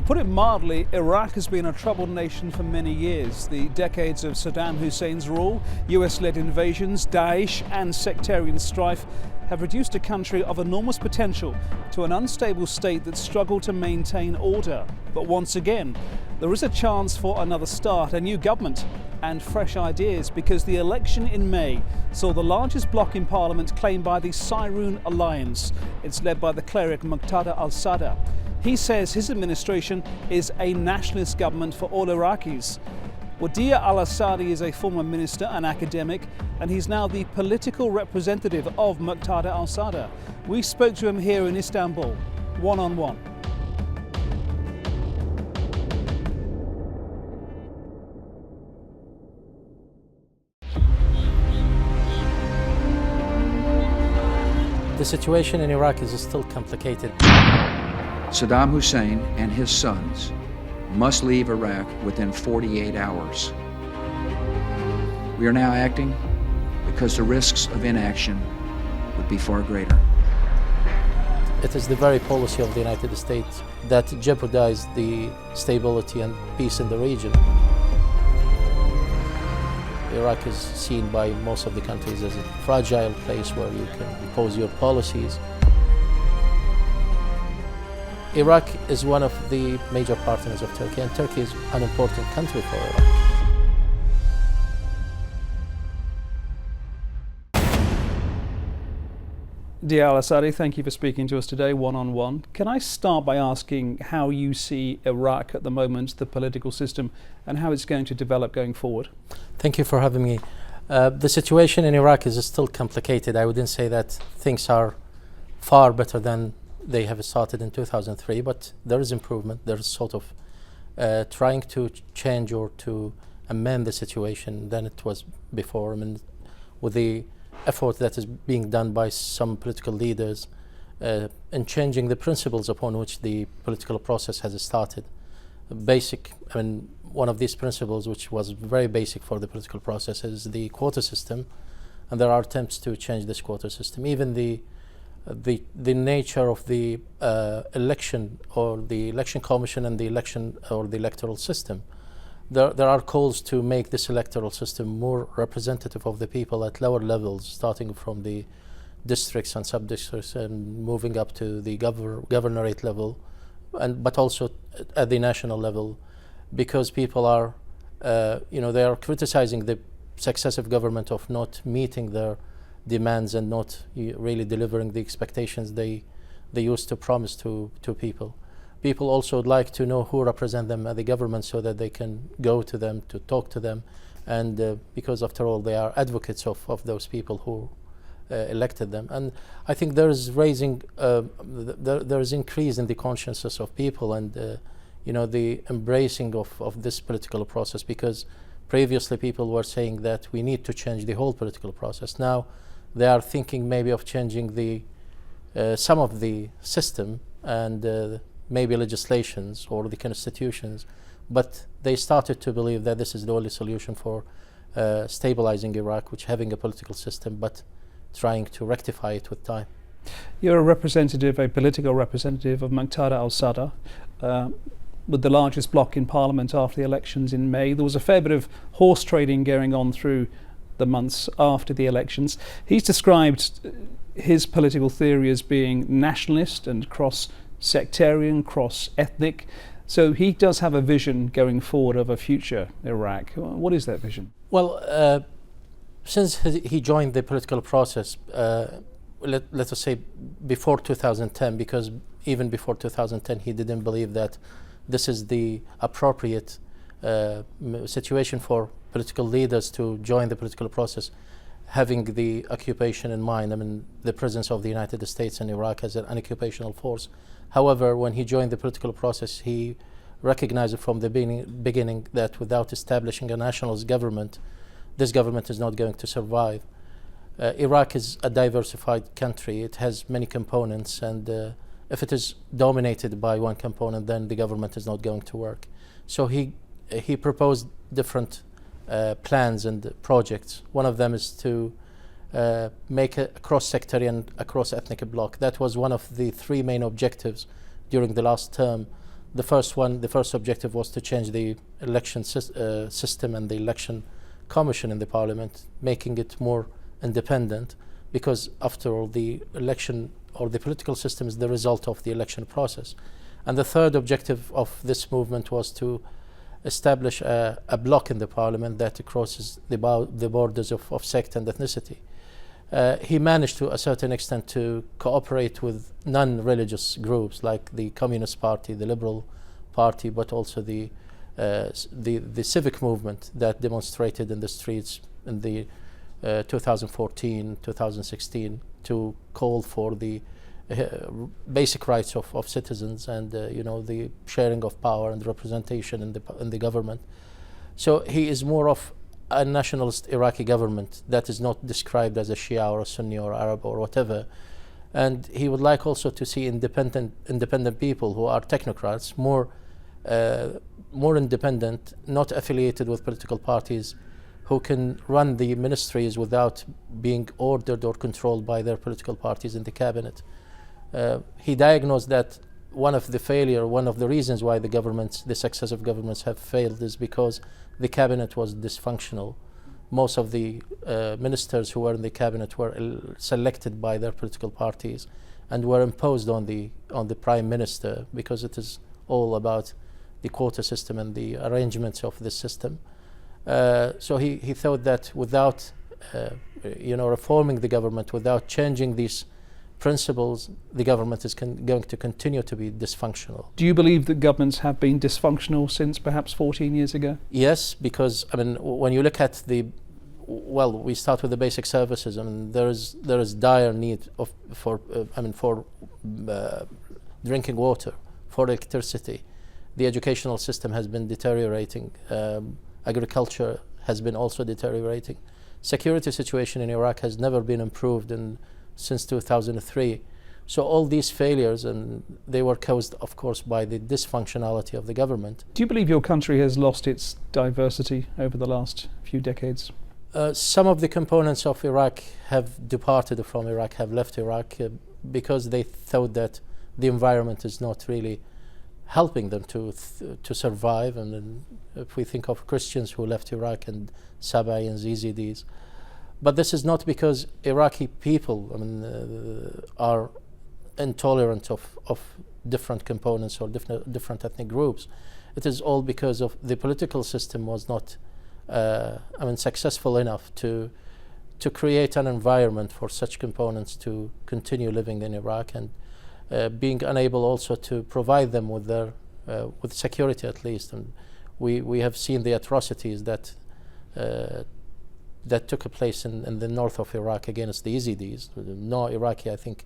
put it mildly, Iraq has been a troubled nation for many years. The decades of Saddam Hussein's rule, US-led invasions, Daesh and sectarian strife have reduced a country of enormous potential to an unstable state that struggled to maintain order. But once again, there is a chance for another start, a new government and fresh ideas, because the election in May saw the largest bloc in parliament claimed by the Saroon Alliance. It's led by the cleric Mantada al-Asadi. He says his administration is a nationalist government for all Iraqis. Wadia al-Asadi is a former minister and academic, and he's now the political representative of Mantada al-Sadr. We spoke to him here in Istanbul, one-on-one. The situation in Iraq is still complicated. Saddam Hussein and his sons must leave Iraq within 48 hours. We are now acting because the risks of inaction would be far greater. It is the very policy of the United States that jeopardized the stability and peace in the region. Iraq is seen by most of the countries as a fragile place where you can impose your policies. Iraq is one of the major partners of Turkey, and Turkey is an important country for Iraq. Wadia al-Asadi, thank you for speaking to us today one-on-one. Can I start by asking how you see Iraq at the moment, the political system, and how it's going to develop going forward? Thank you for having me. The situation in Iraq is still complicated. I wouldn't say that things are far better than they have started in 2003, but there is improvement. There is sort of trying to change or to amend the situation than it was before. I mean, with the effort that is being done by some political leaders in changing the principles upon which the political process has started. One of these principles, which was very basic for the political process, is the quota system, and there are attempts to change this quota system. Even the nature of the election, or the election commission, and the election or the electoral system. There are calls to make this electoral system more representative of the people at lower levels, starting from the districts and sub-districts and moving up to the governorate level, but also at the national level, because people are, they are criticizing the successive government of not meeting their demands and not really delivering the expectations they used to promise to people. People also would like to know who represent them at the government so that they can go to them, to talk to them, and because after all they are advocates of those people who elected them. And I think there is there is increase in the consciousness of people, and the embracing of this political process, because previously people were saying that we need to change the whole political process. Now they are thinking maybe of changing some of the system and maybe legislations or the constitutions, but they started to believe that this is the only solution for stabilizing Iraq, which having a political system, but trying to rectify it with time. You're a political representative of Mantada al-Sadr, with the largest bloc in parliament after the elections in May. There was a fair bit of horse trading going on through the months after the elections. He's described his political theory as being nationalist and cross-sectarian, cross-ethnic. So he does have a vision going forward of a future Iraq. What is that vision? Well, since he joined the political process, let us say before 2010, because even before 2010 he didn't believe that this is the appropriate situation for political leaders to join the political process, having the occupation in mind. I mean, the presence of the United States in Iraq as an occupational force. However, when he joined the political process, he recognized from the beginning that without establishing a nationalist government, this government is not going to survive. Iraq is a diversified country. It has many components, and if it is dominated by one component, then the government is not going to work. So he proposed different plans and projects. One of them is to make a cross-sectarian, a cross-ethnic bloc. That was one of the three main objectives during the last term The first objective was to change the election system and the election commission in the parliament, making it more independent, because after all, the election or the political system is the result of the election process. And the third objective of this movement was to establish a bloc in the parliament that crosses the borders of sect and ethnicity. He managed to a certain extent to cooperate with non-religious groups like the Communist Party, the Liberal Party, but also the civic movement that demonstrated in the streets in the 2014, 2016 to call for the basic rights of citizens and the sharing of power and representation in the government. So he is more of a nationalist Iraqi government that is not described as a Shia or a Sunni or Arab or whatever. And he would like also to see independent people who are technocrats, more independent, not affiliated with political parties, who can run the ministries without being ordered or controlled by their political parties in the cabinet. He diagnosed that one of the reasons why the successive governments have failed is because the cabinet was dysfunctional. Most of the ministers who were in the cabinet were selected by their political parties and were imposed on the prime minister, because it is all about the quota system and the arrangements of this system. So he thought that without reforming the government, without changing these principles, the government is going to continue to be dysfunctional. Do you believe that governments have been dysfunctional since perhaps 14 years ago? Yes, because when you look at we start with the basic services. There is dire need for drinking water, for electricity. The educational system has been deteriorating. Agriculture has been also deteriorating. Security situation in Iraq has never been improved since 2003. So all these failures, and they were caused, of course, by the dysfunctionality of the government. Do you believe your country has lost its diversity over the last few decades? Some of the components of Iraq have departed from Iraq, have left Iraq, because they thought that the environment is not really helping them to survive. And then if we think of Christians who left Iraq and Sabaeans, Yazidis, but this is not because Iraqi people are intolerant of different components or different ethnic groups. It is all because of the political system was not successful enough to create an environment for such components to continue living in Iraq, and being unable also to provide them with with security at least. And we have seen the atrocities that took place in the north of Iraq against the Yazidis. No Iraqi, I think,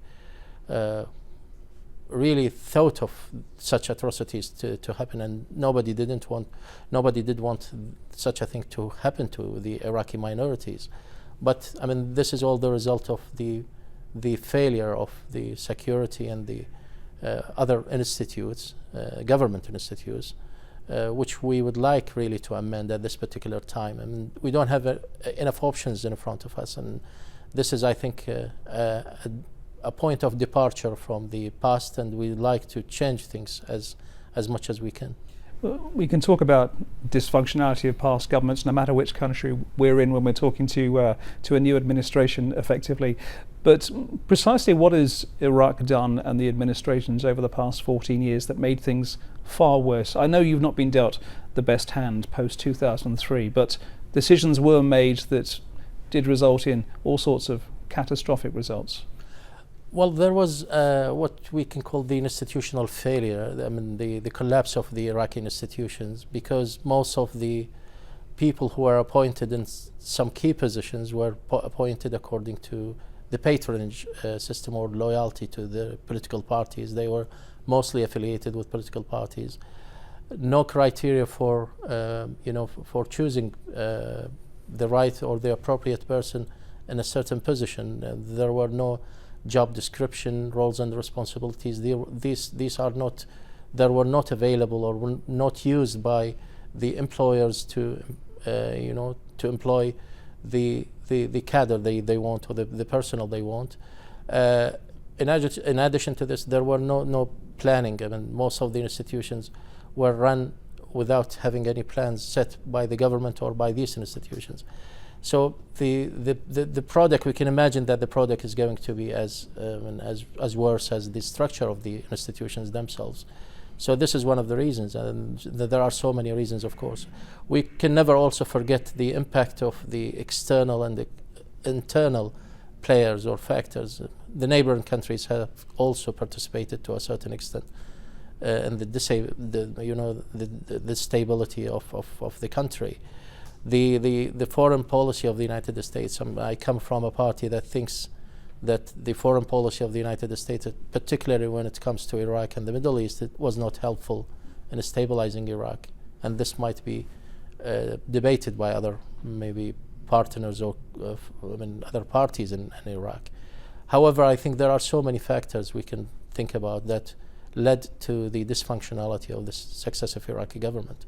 really thought of such atrocities to happen, and nobody did want such a thing to happen to the Iraqi minorities. But this is all the result of the failure of the security and the other institutes, government institutes, which we would like really to amend at this particular time. We don't have enough options in front of us, and this is, I think, a point of departure from the past, and we'd like to change things as much as we can. Well, we can talk about dysfunctionality of past governments, no matter which country we're in, when we're talking to a new administration, effectively. But precisely what has Iraq done and the administrations over the past 14 years that made things far worse? I know you've not been dealt the best hand post-2003, but decisions were made that did result in all sorts of catastrophic results. Well, there was what we can call the institutional failure, the collapse of the Iraqi institutions, because most of the people who were appointed in some key positions were appointed according to the patronage system or loyalty to the political parties. They were mostly affiliated with political parties. No criteria for choosing the right or the appropriate person in a certain position. There were no job description, roles and responsibilities. These were not available or were not used by the employers to employ the cadre they want, or the personnel they want. In addition to this, there were no planning. I mean, most of the institutions were run without having any plans set by the government or by these institutions. So the product, we can imagine that the product is going to be as worse as the structure of the institutions themselves. So this is one of the reasons, and there are so many reasons, of course. We can never also forget the impact of the external and the internal players or factors. The neighboring countries have also participated to a certain extent in the stability of the country. The foreign policy of the United States. I come from a party that thinks that the foreign policy of the United States, particularly when it comes to Iraq and the Middle East, it was not helpful in stabilizing Iraq. And this might be debated by other maybe partners or other parties in Iraq. However, I think there are so many factors we can think about that led to the dysfunctionality of the successive Iraqi government.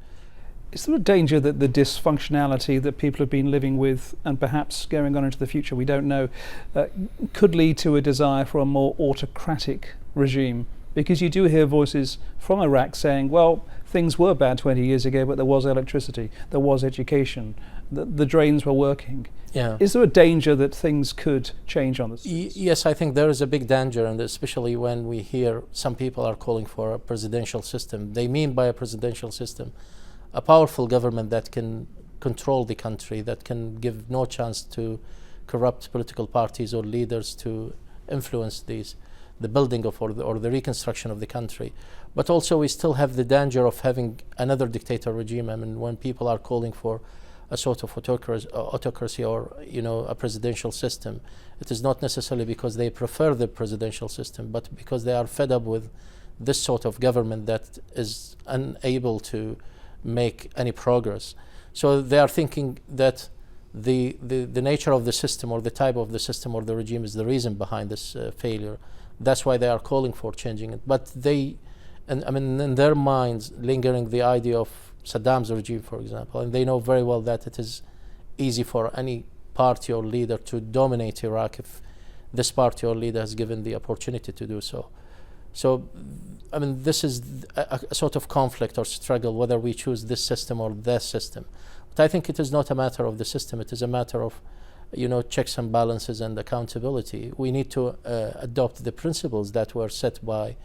Is there a danger that the dysfunctionality that people have been living with, and perhaps going on into the future, we don't know, could lead to a desire for a more autocratic regime? Because you do hear voices from Iraq saying, well, things were bad 20 years ago, but there was electricity, there was education, the drains were working. Yeah. Is there a danger that things could change on this? Yes, I think there is a big danger, and especially when we hear some people are calling for a presidential system. They mean by a presidential system a powerful government that can control the country, that can give no chance to corrupt political parties or leaders to influence the building of or the reconstruction of the country. But also we still have the danger of having another dictator regime. I mean, when people are calling for a sort of autocracy or a presidential system, it is not necessarily because they prefer the presidential system, but because they are fed up with this sort of government that is unable to make any progress. So they are thinking that the nature of the system or the type of the system or the regime is the reason behind this failure. That's why they are calling for changing it. But in their minds, lingering the idea of Saddam's regime, for example, and they know very well that it is easy for any party or leader to dominate Iraq if this party or leader has given the opportunity to do so. So, I mean, this is a sort of conflict or struggle whether we choose this system or that system. But I think it is not a matter of the system. It is a matter of, checks and balances and accountability. We need to adopt the principles that were set by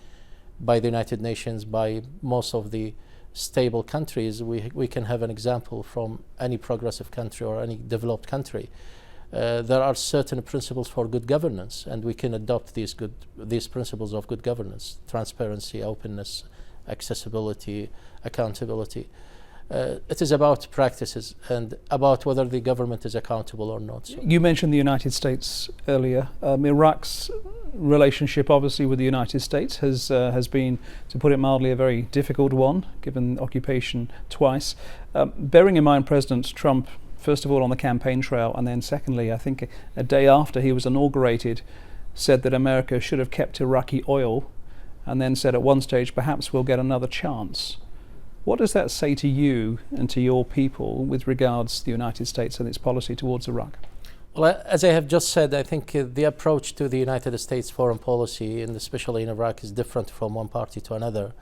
the United Nations, by most of the stable countries. We can have an example from any progressive country or any developed country. There are certain principles for good governance, and we can adopt these principles of good governance: transparency, openness, accessibility, accountability. It is about practices and about whether the government is accountable or not. So you mentioned the United States earlier. Iraq's relationship, obviously, with the United States has been, to put it mildly, a very difficult one, given occupation twice. Bearing in mind President Trump, first of all, on the campaign trail, and then secondly, I think a day after he was inaugurated, said that America should have kept Iraqi oil, and then said at one stage, perhaps we'll get another chance. What does that say to you and to your people with regards to the United States and its policy towards Iraq? Well, as I have just said, I think the approach to the United States foreign policy, and especially in Iraq, is different from one party to another.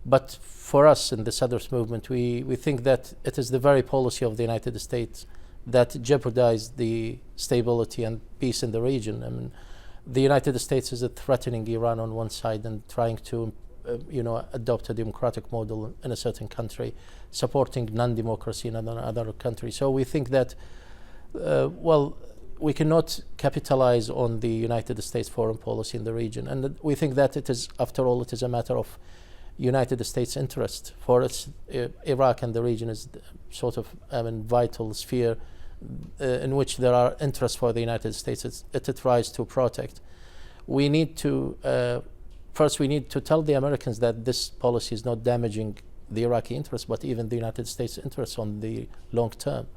But for us in the Sadr movement, we think that it is the very policy of the United States that jeopardized the stability and peace in the region. I mean, the United States is threatening Iran on one side and trying to adopt a democratic model in a certain country, supporting non-democracy in another country. So we think that, we cannot capitalize on the United States foreign policy in the region. And we think that it is, after all, it is a matter of United States interest. For us, Iraq and the region is sort of vital sphere in which there are interests for the United States. It tries to protect. We need to first, we need to tell the Americans that this policy is not damaging the Iraqi interests, but even the United States interests on the long term.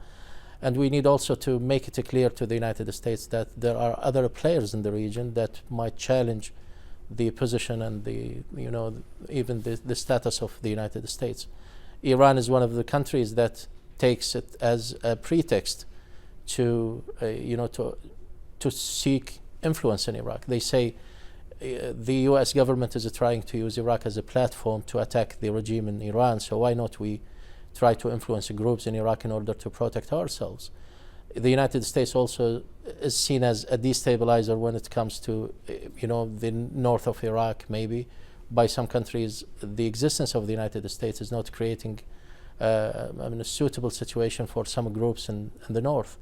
And we need also to make it clear to the United States that there are other players in the region that might challenge the position and even the status of the United States. Iran is one of the countries that takes it as a pretext to seek influence in Iraq. They say the US government is trying to use Iraq as a platform to attack the regime in Iran, so why not we try to influence groups in Iraq in order to protect ourselves? The United States also is seen as a destabilizer when it comes to, the north of Iraq, maybe. By some countries, the existence of the United States is not creating a suitable situation for some groups in the north.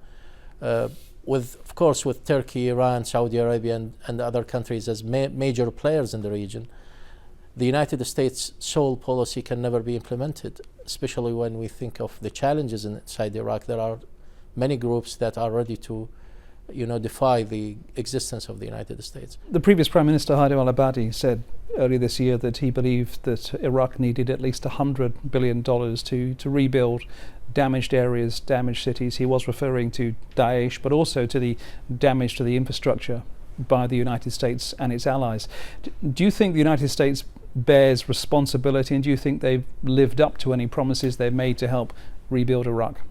Of course, with Turkey, Iran, Saudi Arabia, and other countries as major players in the region, the United States' sole policy can never be implemented, especially when we think of the challenges inside Iraq. There are many groups that are ready to defy the existence of the United States. The previous Prime Minister, al-Asadi, said earlier this year that he believed that Iraq needed at least $100 billion to rebuild damaged areas, damaged cities. He was referring to Daesh, but also to the damage to the infrastructure by the United States and its allies. Do you think the United States bears responsibility, and do you think they've lived up to any promises they've made to help rebuild Iraq?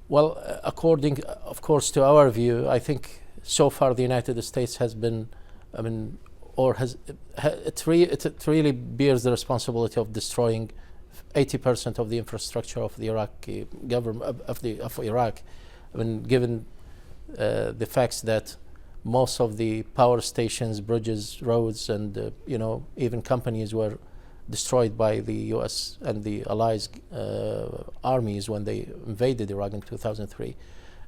Well, according, of course, to our view, I think so far the United States has been, it really bears the responsibility of destroying 80% of the infrastructure of the Iraqi government, of Iraq. Given the facts that most of the power stations, bridges, roads, and even companies were destroyed by the US and the Allies armies when they invaded Iraq in 2003.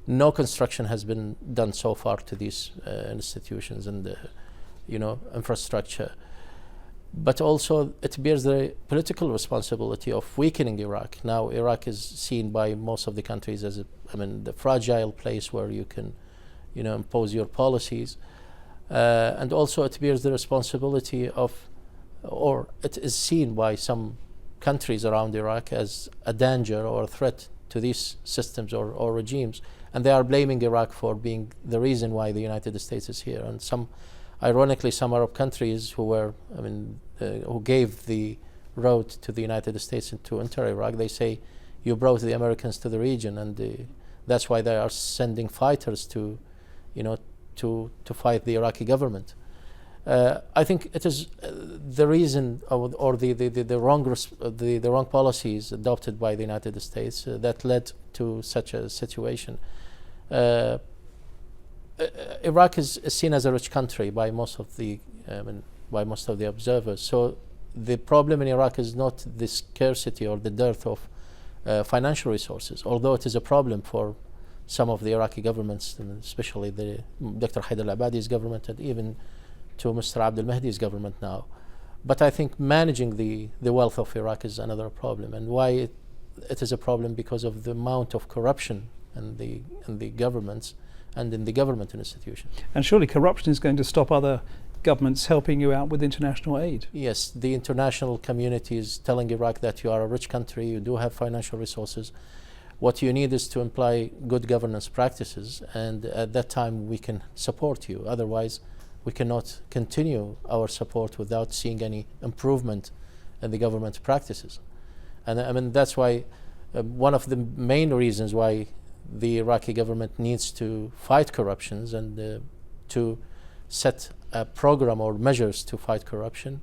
No construction has been done so far to these institutions and infrastructure. But also it bears the political responsibility of weakening Iraq. Now Iraq is seen by most of the countries as the fragile place where you can impose your policies. And also it bears the responsibility of, or it is seen by some countries around Iraq as a danger or a threat to these systems or regimes, and they are blaming Iraq for being the reason why the United States is here. And ironically, some Arab countries who gave the road to the United States to enter Iraq, they say you brought the Americans to the region, and that's why they are sending fighters to fight the Iraqi government. I think it is the reason or the wrong policies adopted by the United States that led to such a situation. Iraq is seen as a rich country by most of the observers. So the problem in Iraq is not the scarcity or the dearth of financial resources, although it is a problem for some of the Iraqi governments, especially the Dr. Haidar al-Abadi's government and even to Mr. Abdul Mahdi's government now. But I think managing the wealth of Iraq is another problem. And why it is a problem? Because of the amount of corruption in the governments and in the government institutions. And surely corruption is going to stop other governments helping you out with international aid. Yes, the international community is telling Iraq that you are a rich country, you do have financial resources. What you need is to imply good governance practices, and at that time we can support you. Otherwise, we cannot continue our support without seeing any improvement in the government practices. And that's why one of the main reasons why the Iraqi government needs to fight corruptions and to set a program or measures to fight corruption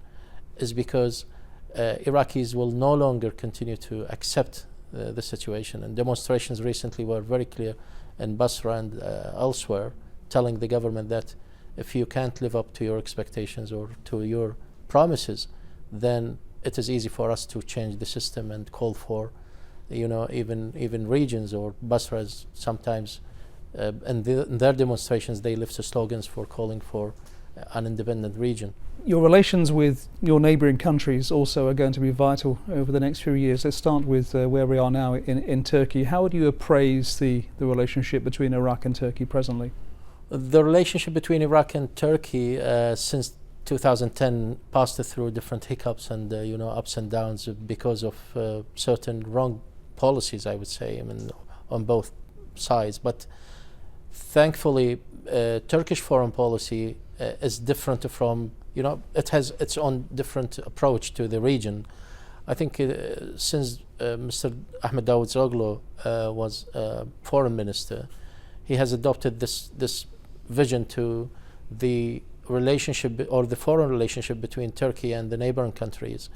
is because Iraqis will no longer continue to accept the situation. And demonstrations recently were very clear in Basra and elsewhere, telling the government that if you can't live up to your expectations or to your promises, then it is easy for us to change the system and call for, even regions or Basras sometimes, in their demonstrations, they lift slogans for calling for an independent region. Your relations with your neighbouring countries also are going to be vital over the next few years. Let's start with where we are now in Turkey. How would you appraise the relationship between Iraq and Turkey presently? The relationship between Iraq and Turkey since 2010 passed through different hiccups and ups and downs because of certain wrong policies, I would say, on both sides. But thankfully, Turkish foreign policy is different from, it has its own different approach to the region. I think since Mr. Ahmed Davutoglu was foreign minister, he has adopted this vision to the relationship or the foreign relationship between Turkey and the neighboring countries.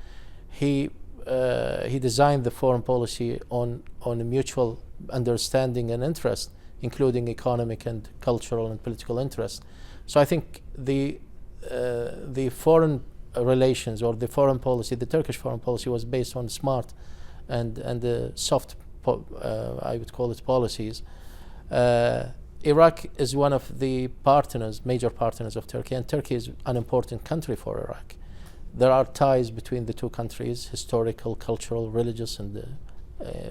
He designed the foreign policy on a mutual understanding and interest, including economic and cultural and political interest. So I think the foreign relations or the foreign policy, the Turkish foreign policy, was based on smart and soft, I would call it, policies. Iraq is one of the major partners of Turkey, and Turkey is an important country for Iraq. There are ties between the two countries, historical, cultural, religious, and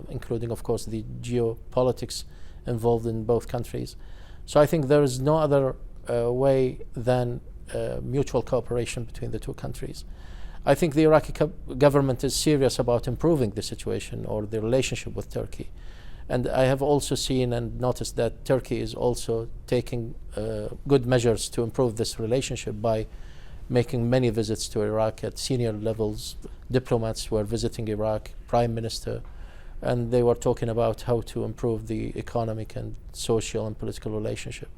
including, of course, the geopolitics involved in both countries. So I think there is no other way than mutual cooperation between the two countries. I think the Iraqi government is serious about improving the situation or the relationship with Turkey. And I have also seen and noticed that Turkey is also taking good measures to improve this relationship by making many visits to Iraq at senior levels. Diplomats were visiting Iraq, Prime Minister, and they were talking about how to improve the economic and social and political relationship.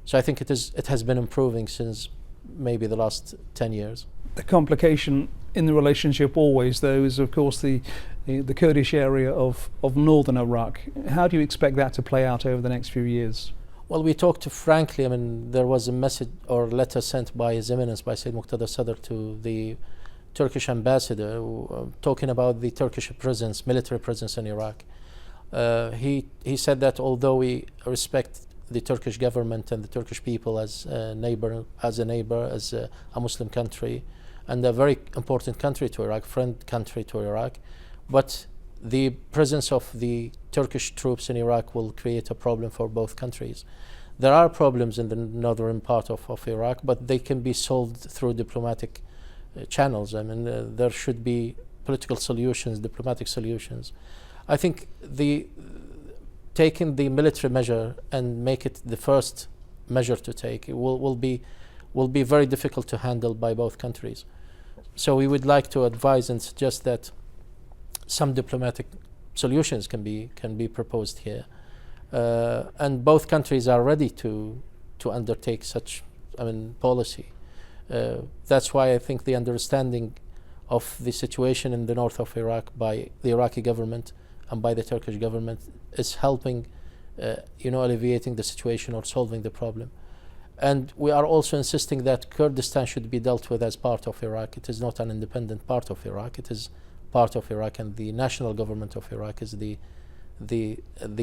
So I think it has been improving since maybe the last 10 years. The complication in the relationship always, though, is of course the Kurdish area of northern Iraq. How do you expect that to play out over the next few years? Well, we talked frankly. I mean, there was a message or letter sent by His Eminence, by Sayyid Muqtada al-Sadr, to the Turkish ambassador, talking about the Turkish presence, military presence in Iraq. He said that although we respect the Turkish government and the Turkish people as a neighbor, as a Muslim country, and a very important country to Iraq, friend country to Iraq, but the presence of the Turkish troops in Iraq will create a problem for both countries. There are problems in the northern part of Iraq, but they can be solved through diplomatic channels. I mean, there should be political solutions, diplomatic solutions. I think taking the military measure and make it the first measure to take will be very difficult to handle by both countries. So we would like to advise and suggest that some diplomatic solutions can be proposed here, and both countries are ready to undertake such policy. That's why I think the understanding of the situation in the north of Iraq by the Iraqi government and by the Turkish government is helping, alleviating the situation or solving the problem. And we are also insisting that Kurdistan should be dealt with as part of Iraq. It is not an independent part of Iraq. It is part of Iraq, and the national government of Iraq is the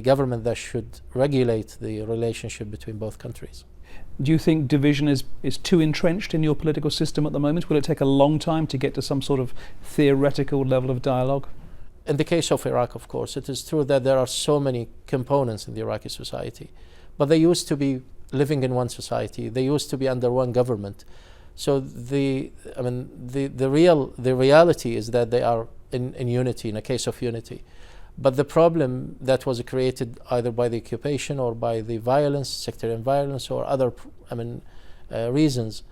government that should regulate the relationship between both countries. Do you think division is too entrenched in your political system at the moment? Will it take a long time to get to some sort of theoretical level of dialogue? In the case of Iraq, of course, it is true that there are so many components in the Iraqi society, but they used to be living in one society. They used to be under one government. So the reality is that they are in unity, in a case of unity. But the problem that was created either by the occupation or by the violence, sectarian violence, or other reasons,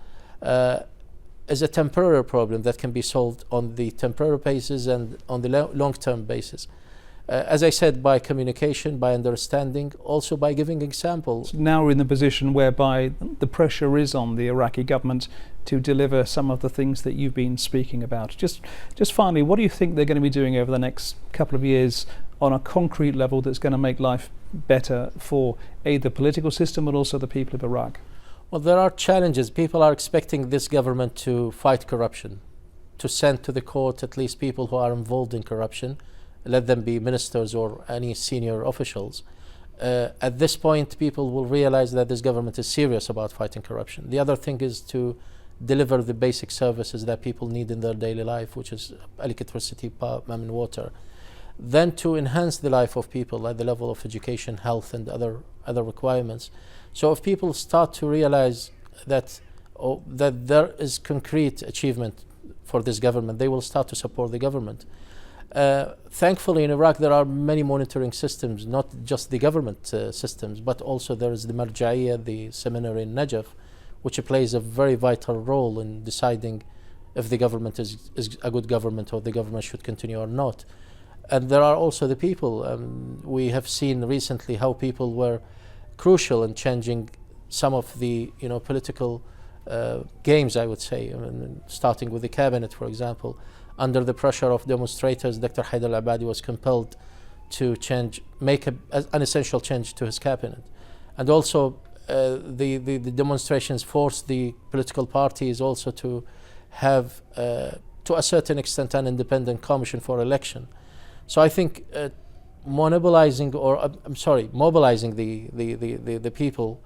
is a temporary problem that can be solved on the temporary basis and on the long-term basis. As I said, by communication, by understanding, also by giving examples. Now we're in the position whereby the pressure is on the Iraqi government to deliver some of the things that you've been speaking about. Just finally, what do you think they're going to be doing over the next couple of years on a concrete level that's going to make life better for the political system but also the people of Iraq? Well, there are challenges. People are expecting this government to fight corruption, to send to the court at least people who are involved in corruption, let them be ministers or any senior officials. At this point, people will realize that this government is serious about fighting corruption. The other thing is to deliver the basic services that people need in their daily life, which is electricity, power, and water. Then to enhance the life of people at the level of education, health, and other requirements. So if people start to realize that there is concrete achievement for this government, they will start to support the government. Thankfully, in Iraq, there are many monitoring systems, not just the government systems, but also there is the Marja'iyya, the seminary in Najaf, which plays a very vital role in deciding if the government is a good government or the government should continue or not. And there are also the people. We have seen recently how people were crucial in changing some of the political games, I would say. I mean, starting with the cabinet, for example. Under the pressure of demonstrators, Dr. Haidar al-Abadi was compelled to make an essential change to his cabinet. And also, the demonstrations forced the political parties also to have, to a certain extent, an independent commission for election. So I think mobilizing the people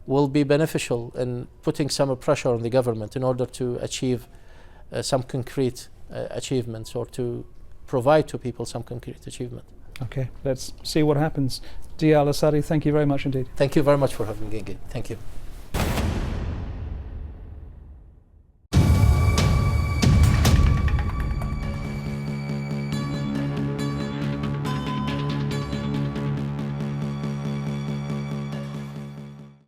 will be beneficial in putting some pressure on the government in order to achieve some concrete achievements, or to provide to people some concrete achievement. Okay, let's see what happens. Dia al-Asadi, thank you very much indeed. Thank you very much for having me again. Thank you.